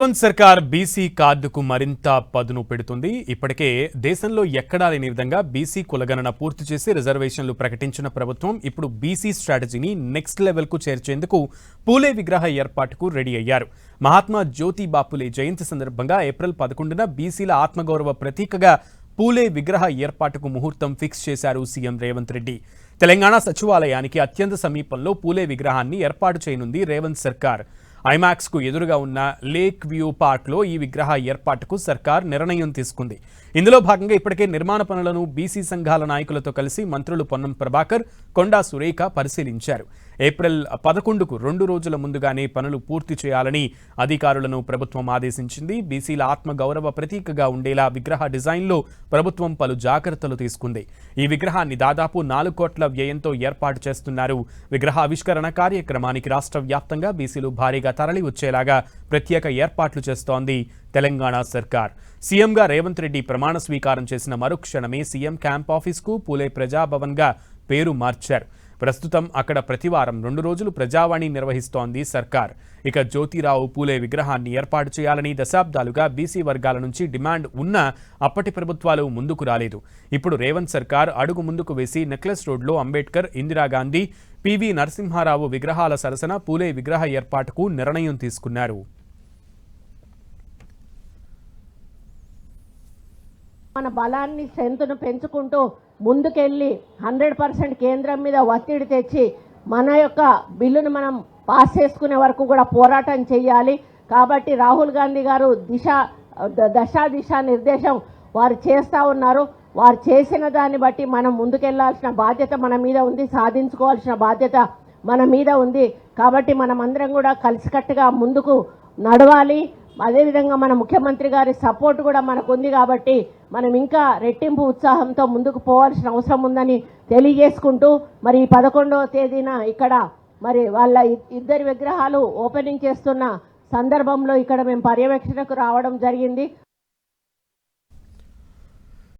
రేవంత్ సర్కార్ బీసీ కార్డుకు మరింత పదును పెడుతుంది. ఇప్పటికే దేశంలో ఎక్కడా లేని విధంగా బీసీ కులగణన పూర్తి చేసి రిజర్వేషన్లు ప్రకటించిన ప్రభుత్వం ఇప్పుడు బీసీ స్ట్రాటజీని నెక్స్ట్ లెవెల్ కు చేర్చేందుకు పూలే విగ్రహ ఏర్పాటుకు రెడీ అయ్యారు. మహాత్మా జ్యోతిబా పూలే జయంతి సందర్భంగా ఏప్రిల్ 11న బీసీల ఆత్మగౌరవ ప్రతీకగా పూలే విగ్రహ ఏర్పాటుకు ముహూర్తం ఫిక్స్ చేశారు సీఎం రేవంత్ రెడ్డి. తెలంగాణ సచివాలయానికి అత్యంత సమీపంలో పూలే విగ్రహాన్ని ఏర్పాటు చేయనుంది రేవంత్ సర్కార్. ఐమాక్స్ కు ఎదురుగా ఉన్న లేక్ వ్యూ పార్క్ లో ఈ విగ్రహ ఏర్పాటుకు సర్కార్ నిర్ణయం తీసుకుంది. ఇందులో భాగంగా ఇప్పటికే నిర్మాణ పనులను బీసీ సంఘాల నాయకులతో కలిసి మంత్రులు పొన్నం ప్రభాకర్, కొండా సురేఖ పరిశీలించారు. ఏప్రిల్ 11కు 2 రోజుల ముందుగానే పనులు పూర్తి చేయాలని అధికారులను ప్రభుత్వం ఆదేశించింది. బీసీల ఆత్మగౌరవ ప్రతీకగా ఉండేలా విగ్రహ డిజైన్లో ప్రభుత్వం పలు జాగ్రత్తలు తీసుకుంది. ఈ విగ్రహాన్ని దాదాపు 4 కోట్ల వ్యయంతో ఏర్పాటు చేస్తున్నారు. విగ్రహ ఆవిష్కరణ కార్యక్రమానికి రాష్ట్ర వ్యాప్తంగా బీసీలు భారీగా తరలి వచ్చేలాగా ప్రత్యేక ఏర్పాట్లు చేస్తోంది తెలంగాణ సర్కార్. సీఎంగా రేవంత్ రెడ్డి ప్రమాణ స్వీకారం చేసిన మరుక్షణమే సీఎం క్యాంప్ ఆఫీస్కు పూలే ప్రజాభవన్గా పేరు మార్చారు. ప్రస్తుతం అక్కడ ప్రతివారం 2 రోజులు ప్రజావాణి నిర్వహిస్తోంది సర్కార్. ఇక జ్యోతిరావు పూలే విగ్రహాన్ని ఏర్పాటు చేయాలని దశాబ్దాలుగా బీసీ వర్గాల నుంచి డిమాండ్ ఉన్నా అప్పటి ప్రభుత్వాలు ముందుకు రాలేదు. ఇప్పుడు రేవంత్ సర్కార్ అడుగు ముందుకు వేసి నెక్లెస్ రోడ్లో అంబేద్కర్, ఇందిరాగాంధీ, పివి నరసింహారావు విగ్రహాల సరసన పూలే విగ్రహ ఏర్పాటుకు నిర్ణయం తీసుకున్నారు. మన బలాన్ని స్ట్రెంత్ను పెంచుకుంటూ ముందుకెళ్ళి 100% కేంద్రం మీద ఒత్తిడి తెచ్చి మన యొక్క బిల్లును మనం పాస్ చేసుకునే వరకు కూడా పోరాటం చేయాలి. కాబట్టి రాహుల్ గాంధీ గారు దిశా నిర్దేశం వారు చేస్తూ ఉన్నారు. వారు చేసిన దాన్ని బట్టి మనం ముందుకెళ్లాల్సిన బాధ్యత మన మీద ఉంది, సాధించుకోవాల్సిన బాధ్యత మన మీద ఉంది. కాబట్టి మనం అందరం కూడా కలిసికట్టుగా ముందుకు నడవాలి. అదేవిధంగా మన ముఖ్యమంత్రి గారి సపోర్ట్ కూడా మనకు ఉంది. కాబట్టి మనం ఇంకా రెట్టింపు ఉత్సాహంతో ముందుకు పోవాల్సిన అవసరం ఉందని తెలియజేసుకుంటూ మరి 11వ తేదీన ఇక్కడ మరి వాళ్ళ ఇద్దరి విగ్రహాలు ఓపెనింగ్ చేస్తున్న సందర్భంలో ఇక్కడ మేము పర్యవేక్షణకు రావడం జరిగింది.